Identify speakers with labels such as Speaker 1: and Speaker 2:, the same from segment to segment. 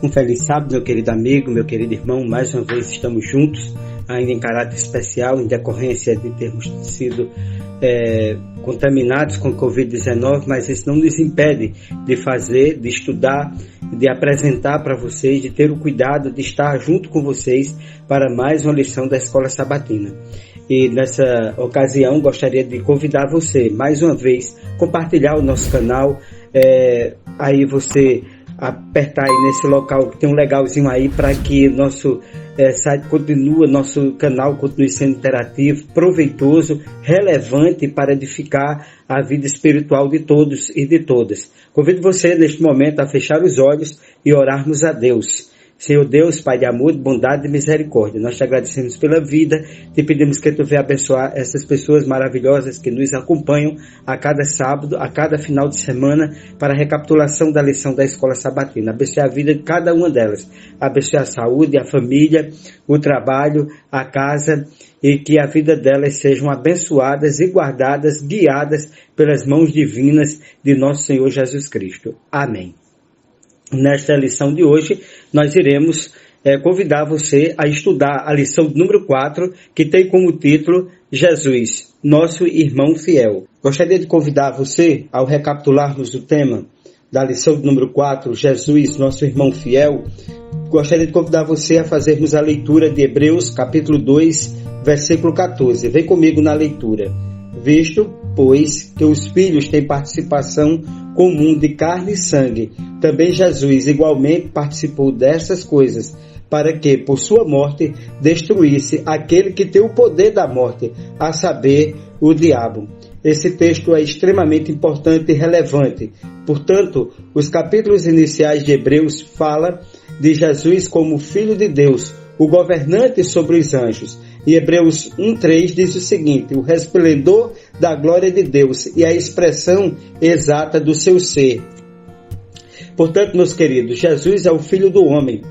Speaker 1: Um feliz sábado, meu querido amigo, meu querido irmão. Mais uma vez estamos juntos, ainda em caráter especial, em decorrência de termos sido contaminados com Covid-19, mas isso não nos impede de fazer, de estudar, de apresentar para vocês, de ter o cuidado de estar junto com vocês para mais uma lição da Escola Sabatina. E nessa ocasião gostaria de convidar você, mais uma vez, compartilhar o nosso canal, aí você apertar aí nesse local que tem um legalzinho aí para que nosso site continue, nosso canal continue sendo interativo, proveitoso, relevante para edificar a vida espiritual de todos e de todas. Convido você neste momento a fechar os olhos e orarmos a Deus. Senhor Deus, Pai de amor, de bondade e misericórdia, nós te agradecemos pela vida, te pedimos que tu venha abençoar essas pessoas maravilhosas que nos acompanham a cada sábado, a cada final de semana, para a recapitulação da lição da Escola Sabatina. Abençoe a vida de cada uma delas, abençoe a saúde, a família, o trabalho, a casa, e que a vida delas sejam abençoadas e guardadas, guiadas pelas mãos divinas de nosso Senhor Jesus Cristo. Amém. Nesta lição de hoje, nós iremos convidar você a estudar a lição número 4, que tem como título Jesus, nosso irmão fiel. Gostaria de convidar você, ao recapitularmos o tema da lição número 4, Jesus, nosso irmão fiel, gostaria de convidar você a fazermos a leitura de Hebreus, capítulo 2, versículo 14. Vem comigo na leitura. Visto, pois, que os filhos têm participação comum de carne e sangue, também Jesus igualmente participou dessas coisas, para que, por sua morte, destruísse aquele que tem o poder da morte, a saber, o diabo. Esse texto é extremamente importante e relevante. Portanto, os capítulos iniciais de Hebreus falam de Jesus como Filho de Deus, o governante sobre os anjos. E Hebreus 1:3 diz o seguinte: o resplendor da glória de Deus e a expressão exata do seu ser. Portanto, meus queridos, Jesus é o Filho do homem,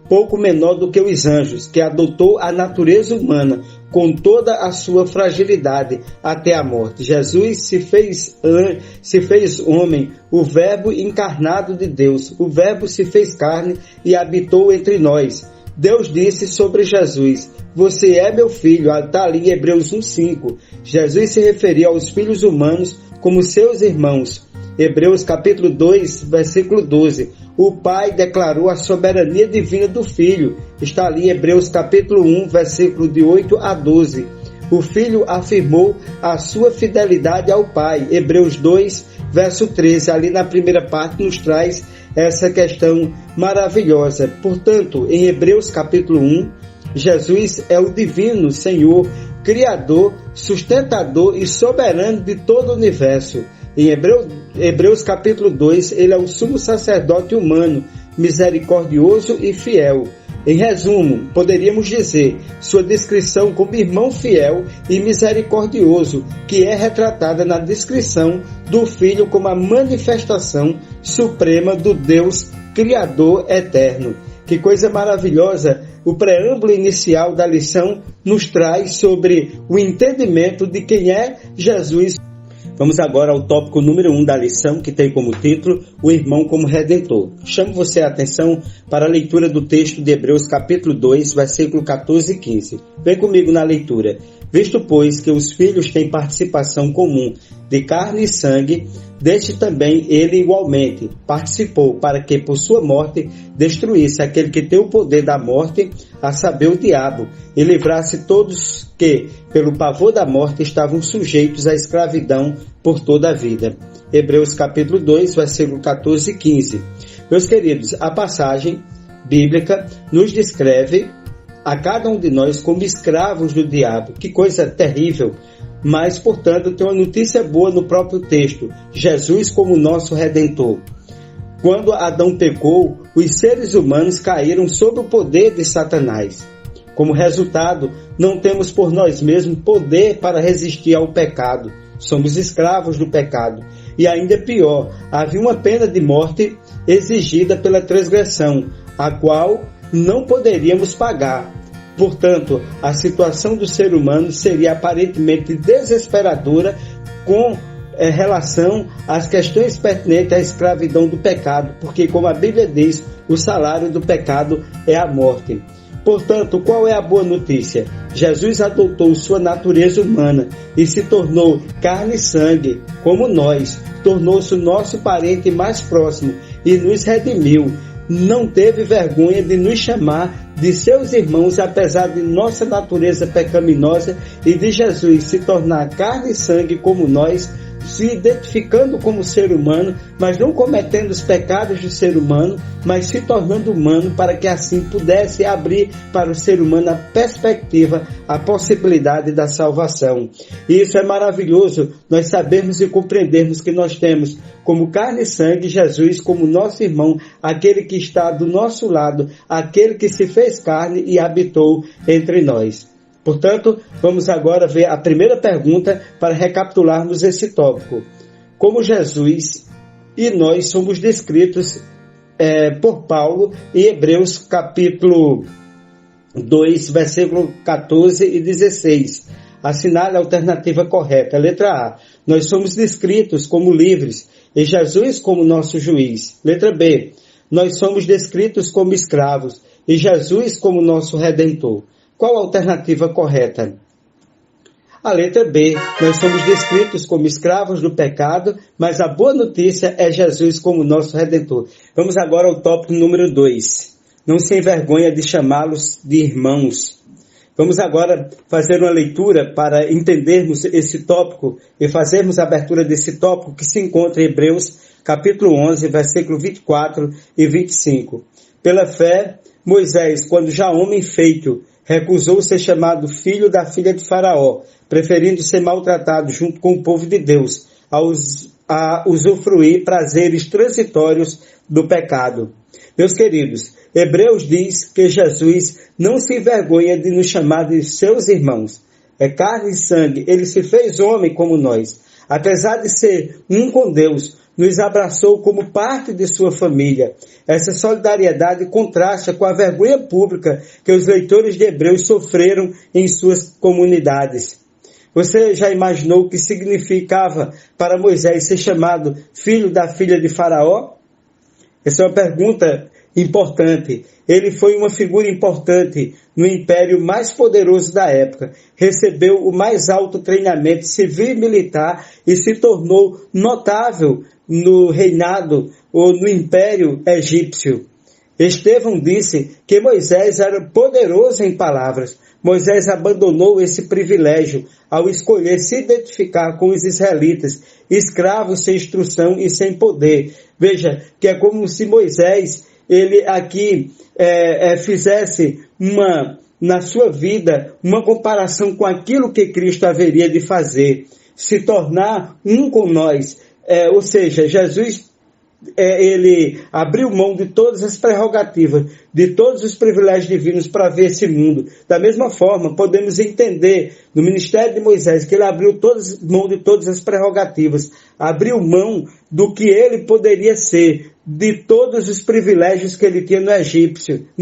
Speaker 1: pouco menor do que os anjos, que adotou a natureza humana com toda a sua fragilidade até a morte. Jesus se fez homem, o Verbo encarnado de Deus. O Verbo se fez carne e habitou entre nós. Deus disse sobre Jesus: você é meu filho. Está ali em Hebreus 1:5. Jesus se referia aos filhos humanos como seus irmãos. Hebreus capítulo 2, versículo 12. O Pai declarou a soberania divina do Filho. Está ali em Hebreus capítulo 1, versículo de 8 a 12. O Filho afirmou a sua fidelidade ao Pai. Hebreus 2, verso 13. Ali na primeira parte nos traz essa questão maravilhosa. Portanto, em Hebreus capítulo 1, Jesus é o divino Senhor, Criador, sustentador e soberano de todo o universo. Em Hebreus capítulo 2, ele é o sumo sacerdote humano, misericordioso e fiel. Em resumo, poderíamos dizer sua descrição como irmão fiel e misericordioso, que é retratada na descrição do Filho como a manifestação suprema do Deus Criador eterno. Que coisa maravilhosa! O preâmbulo inicial da lição nos traz sobre o entendimento de quem é Jesus. Vamos agora ao tópico número 1 da lição, que tem como título o irmão como redentor. Chamo você a atenção para a leitura do texto de Hebreus capítulo 2, versículo 14 e 15. Vem comigo na leitura. Visto, pois, que os filhos têm participação comum de carne e sangue, deste também ele igualmente participou, para que por sua morte destruísse aquele que tem o poder da morte, a saber, o diabo, e livrasse todos que, pelo pavor da morte, estavam sujeitos à escravidão por toda a vida. Hebreus capítulo 2, versículo 14 e 15. Meus queridos, a passagem bíblica nos descreve a cada um de nós como escravos do diabo. Que coisa terrível! Mas, portanto, tem uma notícia boa no próprio texto: Jesus como nosso Redentor. Quando Adão pecou, os seres humanos caíram sob o poder de Satanás. Como resultado, não temos por nós mesmos poder para resistir ao pecado. Somos escravos do pecado. E ainda pior, havia uma pena de morte exigida pela transgressão, a qual não poderíamos pagar. Portanto, a situação do ser humano seria aparentemente desesperadora, com relação às questões pertinentes à escravidão do pecado, porque, como a Bíblia diz, o salário do pecado é a morte. Portanto, qual é a boa notícia? Jesus adotou sua natureza humana e se tornou carne e sangue, como nós, tornou-se o nosso parente mais próximo e nos redimiu. Não teve vergonha de nos chamar de seus irmãos, apesar de nossa natureza pecaminosa, e de Jesus se tornar carne e sangue como nós, se identificando como ser humano, mas não cometendo os pecados do ser humano, mas se tornando humano, para que assim pudesse abrir para o ser humano a perspectiva, a possibilidade da salvação. E isso é maravilhoso, nós sabermos e compreendermos que nós temos como carne e sangue Jesus como nosso irmão, aquele que está do nosso lado, aquele que se fez carne e habitou entre nós. Portanto, vamos agora ver a primeira pergunta para recapitularmos esse tópico. Como Jesus e nós somos descritos por Paulo em Hebreus capítulo 2, versículo 14 e 16. Assinale a alternativa correta. Letra A. Nós somos descritos como livres e Jesus como nosso juiz. Letra B. Nós somos descritos como escravos e Jesus como nosso redentor. Qual a alternativa correta? A letra B. Nós somos descritos como escravos do pecado, mas a boa notícia é Jesus como nosso Redentor. Vamos agora ao tópico número 2. Não se envergonha de chamá-los de irmãos. Vamos agora fazer uma leitura para entendermos esse tópico e fazermos a abertura desse tópico que se encontra em Hebreus capítulo 11, versículo 24 e 25. Pela fé, Moisés, quando já homem feito, recusou ser chamado filho da filha de Faraó, preferindo ser maltratado junto com o povo de Deus, a usufruir prazeres transitórios do pecado. Meus queridos, Hebreus diz que Jesus não se envergonha de nos chamar de seus irmãos. É carne e sangue, ele se fez homem como nós. Apesar de ser um com Deus, nos abraçou como parte de sua família. Essa solidariedade contrasta com a vergonha pública que os leitores de Hebreus sofreram em suas comunidades. Você já imaginou o que significava para Moisés ser chamado filho da filha de Faraó? Essa é uma pergunta importante. Ele foi uma figura importante no império mais poderoso da época. Recebeu o mais alto treinamento civil e militar e se tornou notável no reinado ou no império egípcio. Estevão disse que Moisés era poderoso em palavras. Moisés abandonou esse privilégio ao escolher se identificar com os israelitas, escravos sem instrução e sem poder. Veja, que é como se Moisés, ele aqui fizesse na sua vida uma comparação com aquilo que Cristo haveria de fazer, se tornar um com nós. Ou seja, Jesus, ele abriu mão de todas as prerrogativas, de todos os privilégios divinos para ver esse mundo. Da mesma forma, podemos entender no ministério de Moisés que ele abriu mão de todas as prerrogativas, abriu mão do que ele poderia ser, de todos os privilégios que ele tinha no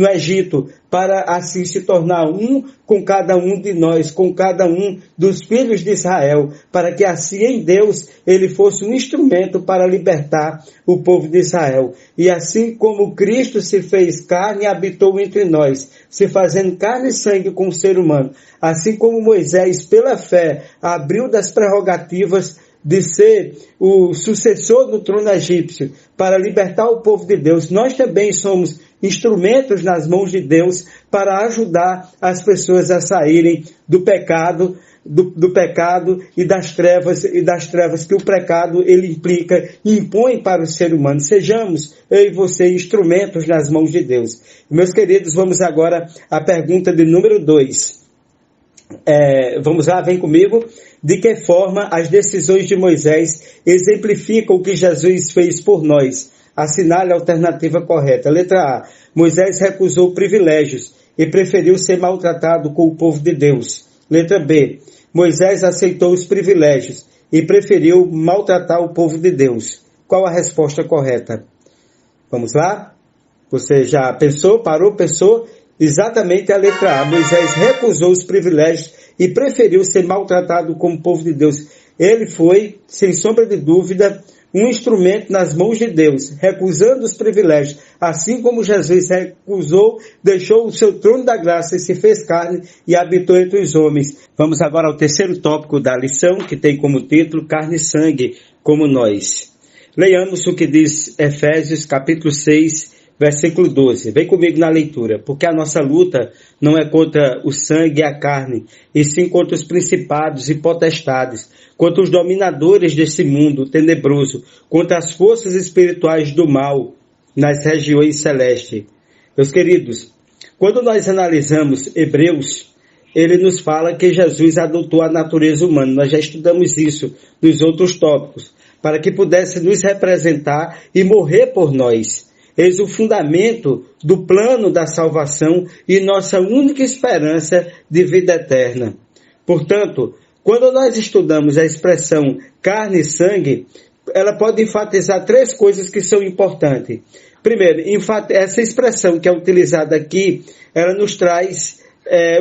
Speaker 1: Egito, para assim se tornar um com cada um de nós, com cada um dos filhos de Israel, para que assim em Deus ele fosse um instrumento para libertar o povo de Israel. E assim como Cristo se fez carne e habitou entre nós, se fazendo carne e sangue com o ser humano, assim como Moisés, pela fé, abriu das prerrogativas de ser o sucessor do trono egípcio para libertar o povo de Deus, nós também somos instrumentos nas mãos de Deus para ajudar as pessoas a saírem do pecado, do pecado e das trevas que o pecado ele impõe para o ser humano. Sejamos, eu e você, instrumentos nas mãos de Deus. Meus queridos, vamos agora à pergunta de número 2. Vamos lá, vem comigo. De que forma as decisões de Moisés exemplificam o que Jesus fez por nós? Assinale a alternativa correta. Letra A. Moisés recusou privilégios e preferiu ser maltratado com o povo de Deus. Letra B. Moisés aceitou os privilégios e preferiu maltratar o povo de Deus. Qual a resposta correta? Vamos lá? Você já pensou? Parou? Pensou? Exatamente a letra A. Moisés recusou os privilégios e preferiu ser maltratado como povo de Deus. Ele foi, sem sombra de dúvida, um instrumento nas mãos de Deus, recusando os privilégios, assim como Jesus recusou, deixou o seu trono da graça e se fez carne e habitou entre os homens. Vamos agora ao terceiro tópico da lição, que tem como título Carne e Sangue, como nós. Leiamos o que diz Efésios capítulo 6, versículo 12. Vem comigo na leitura. Porque a nossa luta não é contra o sangue e a carne, e sim contra os principados e potestades, contra os dominadores desse mundo tenebroso, contra as forças espirituais do mal nas regiões celestes. Meus queridos, quando nós analisamos Hebreus, ele nos fala que Jesus adotou a natureza humana. Nós já estudamos isso nos outros tópicos, para que pudesse nos representar e morrer por nós. Eis o fundamento do plano da salvação e nossa única esperança de vida eterna. Portanto, quando nós estudamos a expressão carne e sangue, ela pode enfatizar três coisas que são importantes. Primeiro, essa expressão que é utilizada aqui, ela nos traz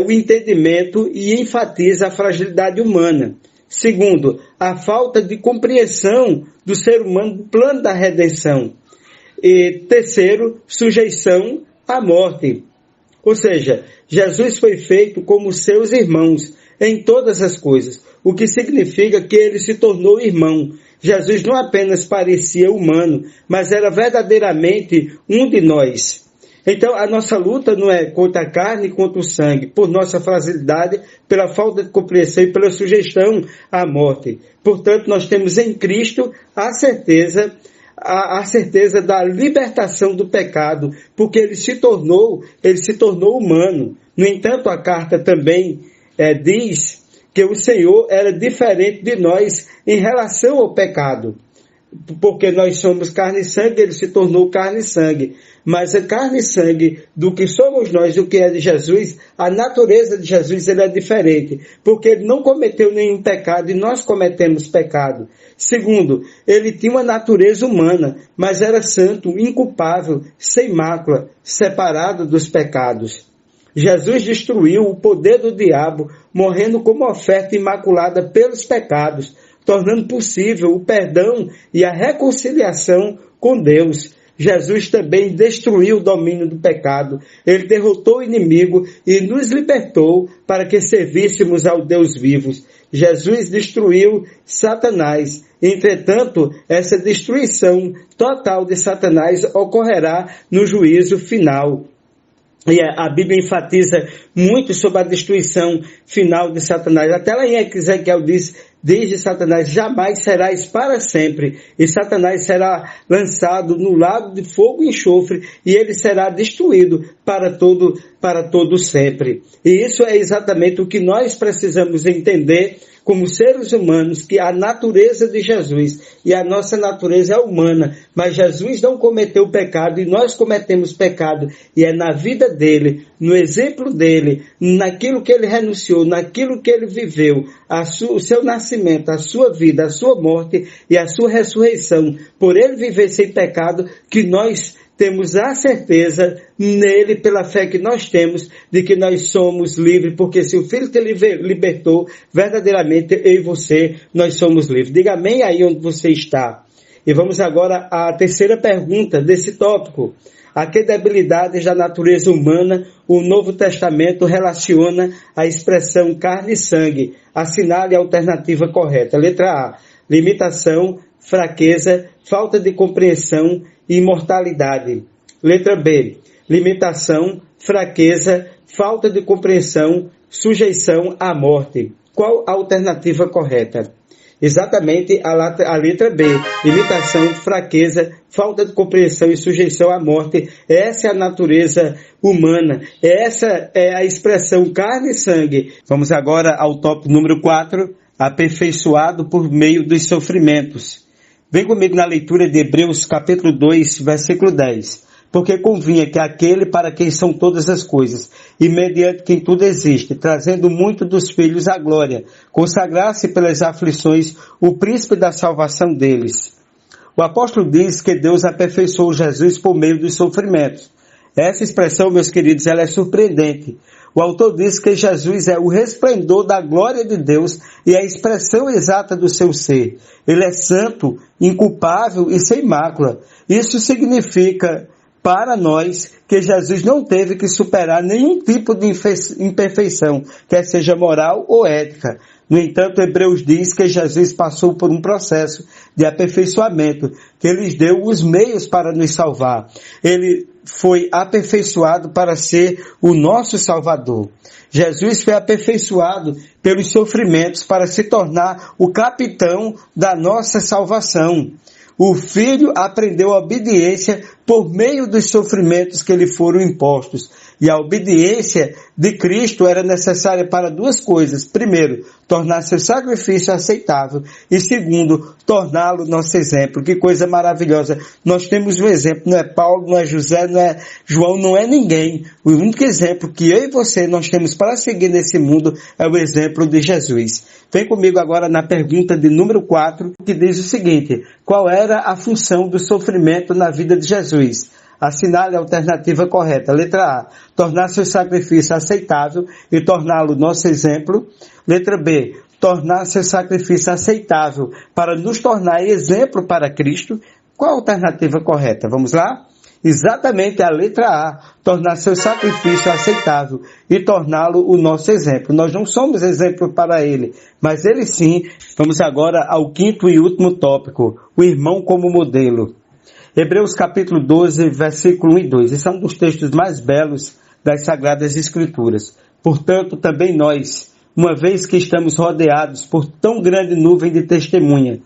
Speaker 1: o entendimento e enfatiza a fragilidade humana. Segundo, a falta de compreensão do ser humano do plano da redenção. E terceiro, sujeição à morte. Ou seja, Jesus foi feito como seus irmãos em todas as coisas, o que significa que ele se tornou irmão. Jesus não apenas parecia humano, mas era verdadeiramente um de nós. Então, a nossa luta não é contra a carne e contra o sangue, por nossa fragilidade, pela falta de compreensão e pela sujeição à morte. Portanto, nós temos em Cristo a certeza da libertação do pecado, porque ele se tornou humano. No entanto, a carta também diz que o Senhor era diferente de nós em relação ao pecado. Porque nós somos carne e sangue, ele se tornou carne e sangue. Mas a carne e sangue do que somos nós, do que é de Jesus, a natureza de Jesus ele é diferente. Porque ele não cometeu nenhum pecado e nós cometemos pecado. Segundo, ele tinha uma natureza humana, mas era santo, inculpável, sem mácula, separado dos pecados. Jesus destruiu o poder do diabo, morrendo como oferta imaculada pelos pecados, tornando possível o perdão e a reconciliação com Deus. Jesus também destruiu o domínio do pecado. Ele derrotou o inimigo e nos libertou para que servíssemos ao Deus vivo. Jesus destruiu Satanás. Entretanto, essa destruição total de Satanás ocorrerá no juízo final. E a Bíblia enfatiza muito sobre a destruição final de Satanás. Até lá em Ezequiel diz de Satanás, jamais serás para sempre. E Satanás será lançado no lago de fogo e enxofre, e ele será destruído para todo sempre. E isso é exatamente o que nós precisamos entender como seres humanos, que a natureza de Jesus e a nossa natureza é humana, mas Jesus não cometeu pecado e nós cometemos pecado, e é na vida dele, no exemplo dele, naquilo que ele renunciou, naquilo que ele viveu, o seu nascimento, a sua vida, a sua morte e a sua ressurreição, por ele viver sem pecado, que nós temos a certeza nele, pela fé que nós temos, de que nós somos livres, porque se o Filho te libertou, verdadeiramente eu e você, nós somos livres. Diga amém aí onde você está. E vamos agora à terceira pergunta desse tópico. A que debilidades da natureza humana o Novo Testamento relaciona à expressão carne e sangue? Assinale a alternativa correta. Letra A, limitação, fraqueza, falta de compreensão e imortalidade. Letra B, limitação, fraqueza, falta de compreensão, sujeição à morte. Qual a alternativa correta? Exatamente a letra B, limitação, fraqueza, falta de compreensão e sujeição à morte. Essa é a natureza humana, essa é a expressão carne e sangue. Vamos agora ao tópico número 4, aperfeiçoado por meio dos sofrimentos. Vem comigo na leitura de Hebreus capítulo 2, versículo 10. Porque convinha que aquele para quem são todas as coisas, e mediante quem tudo existe, trazendo muito dos filhos à glória, consagrasse pelas aflições o príncipe da salvação deles. O apóstolo diz que Deus aperfeiçoou Jesus por meio dos sofrimentos. Essa expressão, meus queridos, ela é surpreendente. O autor diz que Jesus é o resplendor da glória de Deus e a expressão exata do seu ser. Ele é santo, inculpável e sem mácula. Isso significa para nós que Jesus não teve que superar nenhum tipo de imperfeição, quer seja moral ou ética. No entanto, Hebreus diz que Jesus passou por um processo de aperfeiçoamento, que Ele deu os meios para nos salvar. Ele foi aperfeiçoado para ser o nosso Salvador. Jesus foi aperfeiçoado pelos sofrimentos para se tornar o capitão da nossa salvação. O Filho aprendeu a obediência por meio dos sofrimentos que lhe foram impostos. E a obediência de Cristo era necessária para duas coisas. Primeiro, tornar seu sacrifício aceitável. E segundo, torná-lo nosso exemplo. Que coisa maravilhosa. Nós temos um exemplo. Não é Paulo, não é José, não é João, não é ninguém. O único exemplo que eu e você nós temos para seguir nesse mundo é o exemplo de Jesus. Vem comigo agora na pergunta de número 4, que diz o seguinte: qual era a função do sofrimento na vida de Jesus? Assinale a alternativa correta. Letra A, tornar seu sacrifício aceitável e torná-lo nosso exemplo. Letra B, tornar seu sacrifício aceitável para nos tornar exemplo para Cristo. Qual a alternativa correta? Vamos lá? Exatamente a letra A, tornar seu sacrifício aceitável e torná-lo o nosso exemplo. Nós não somos exemplo para Ele, mas Ele sim. Vamos agora ao quinto e último tópico, o irmão como modelo. Hebreus capítulo 12, versículo 1 e 2. Esse é um dos textos mais belos das Sagradas Escrituras. Portanto, também nós, uma vez que estamos rodeados por tão grande nuvem de testemunha,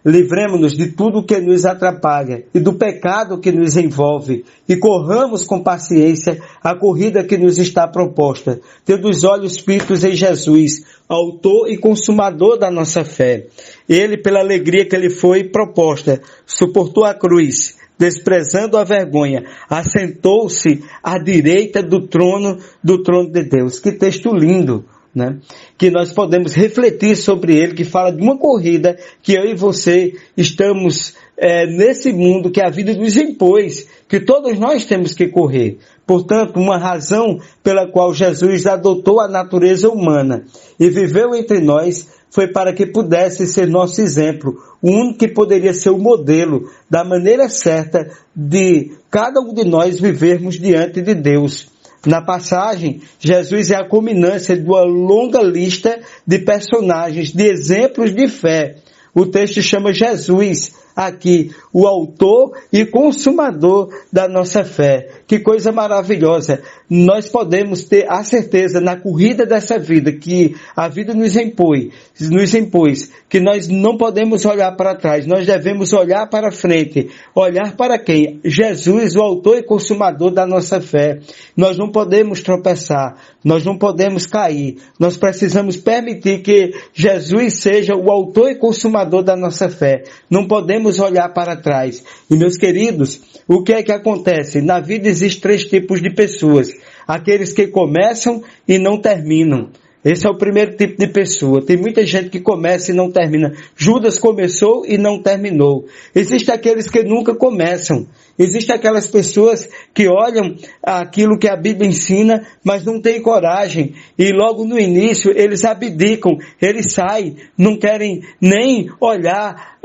Speaker 1: livremo-nos de tudo que nos atrapalha e do pecado que nos envolve e corramos com paciência a corrida que nos está proposta, tendo os olhos fitos em Jesus, autor e consumador da nossa fé. Ele, pela alegria que lhe foi proposta, suportou a cruz, desprezando a vergonha, assentou-se à direita do trono de Deus. Que texto lindo! Né? Que nós podemos refletir sobre ele, que fala de uma corrida que eu e você estamos nesse mundo que a vida nos impôs, que todos nós temos que correr. Portanto, uma razão pela qual Jesus adotou a natureza humana e viveu entre nós foi para que pudesse ser nosso exemplo, o único que poderia ser o modelo da maneira certa de cada um de nós vivermos diante de Deus. Na passagem, Jesus é a culminância de uma longa lista de personagens, de exemplos de fé. O texto chama Jesus aqui, o autor e consumador da nossa fé. Que coisa maravilhosa! Nós podemos ter a certeza na corrida dessa vida, que a vida nos impôs, que nós não podemos olhar para trás, nós devemos olhar para frente. Olhar para quem? Jesus, o autor e consumador da nossa fé. Nós não podemos tropeçar, nós não podemos cair, nós precisamos permitir que Jesus seja o autor e consumador da nossa fé. Não podemos olhar para trás. E meus queridos, o que é que acontece? Na vida existem 3 tipos de pessoas. Aqueles que começam e não terminam. Esse é o primeiro tipo de pessoa. Tem muita gente que começa e não termina. Judas começou e não terminou. Existem aqueles que nunca começam. Existem aquelas pessoas que olham aquilo que a Bíblia ensina, mas não têm coragem. E logo no início eles abdicam, eles saem, não querem nem olhar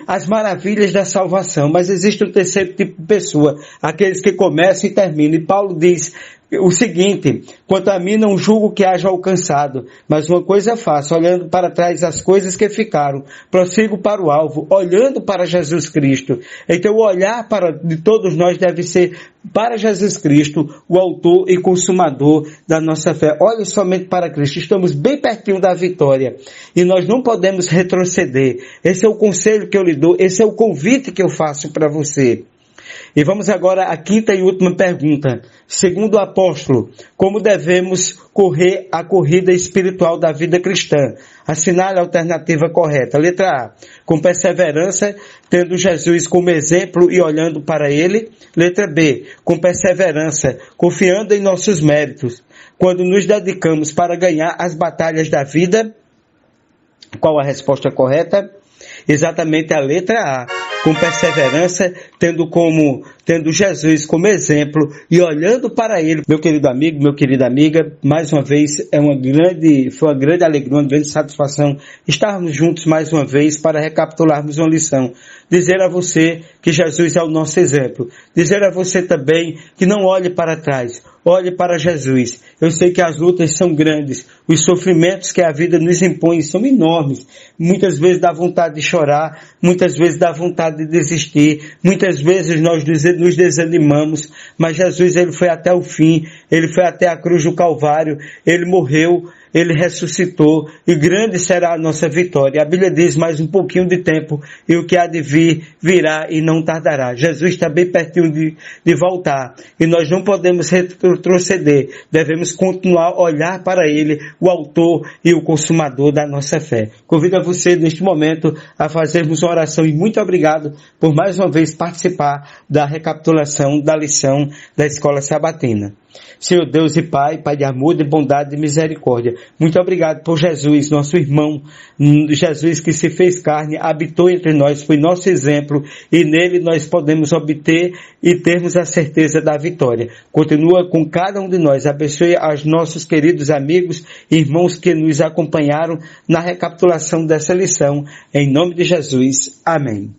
Speaker 1: as maravilhas da salvação. Mas existe um terceiro tipo de pessoa, aqueles que começam e terminam. E Paulo diz o seguinte: quanto a mim não julgo que haja alcançado, mas uma coisa faço, olhando para trás as coisas que ficaram, prossigo para o alvo, olhando para Jesus Cristo. Então o olhar de todos nós deve ser para Jesus Cristo, o autor e consumador da nossa fé. Olhe somente para Cristo, estamos bem pertinho da vitória e nós não podemos retroceder. Esse é o conselho que eu lhe dou, esse é o convite que eu faço para você. E vamos agora à quinta e última pergunta. Segundo o apóstolo, como devemos correr a corrida espiritual da vida cristã? Assinale a alternativa correta. Letra A, com perseverança, tendo Jesus como exemplo e olhando para ele. Letra B, com perseverança, confiando em nossos méritos, quando nos dedicamos para ganhar as batalhas da vida. Qual a resposta correta? Exatamente a letra A, com perseverança, tendo Jesus como exemplo e olhando para ele. Meu querido amigo, minha querida amiga, mais uma vez foi uma grande alegria, uma grande satisfação estarmos juntos mais uma vez para recapitularmos uma lição. Dizer a você que Jesus é o nosso exemplo. Dizer a você também que não olhe para trás, olhe para Jesus. Eu sei que as lutas são grandes, os sofrimentos que a vida nos impõe são enormes. Muitas vezes dá vontade de chorar, muitas vezes dá vontade de desistir, muitas vezes nós nos desanimamos, mas Jesus, ele foi até o fim, ele foi até a cruz do Calvário, ele morreu, ele ressuscitou e grande será a nossa vitória. A Bíblia diz mais um pouquinho de tempo e o que há de vir, virá e não tardará. Jesus está bem pertinho de voltar e nós não podemos retroceder. Devemos continuar a olhar para ele, o autor e o consumador da nossa fé. Convido a você neste momento a fazermos uma oração e muito obrigado por mais uma vez participar da recapitulação da lição da Escola Sabatina. Senhor Deus e Pai, Pai de amor, de bondade e misericórdia, muito obrigado por Jesus, nosso irmão, Jesus que se fez carne, habitou entre nós, foi nosso exemplo e nele nós podemos obter e termos a certeza da vitória. Continua com cada um de nós, abençoe aos nossos queridos amigos e irmãos que nos acompanharam na recapitulação dessa lição, em nome de Jesus. Amém.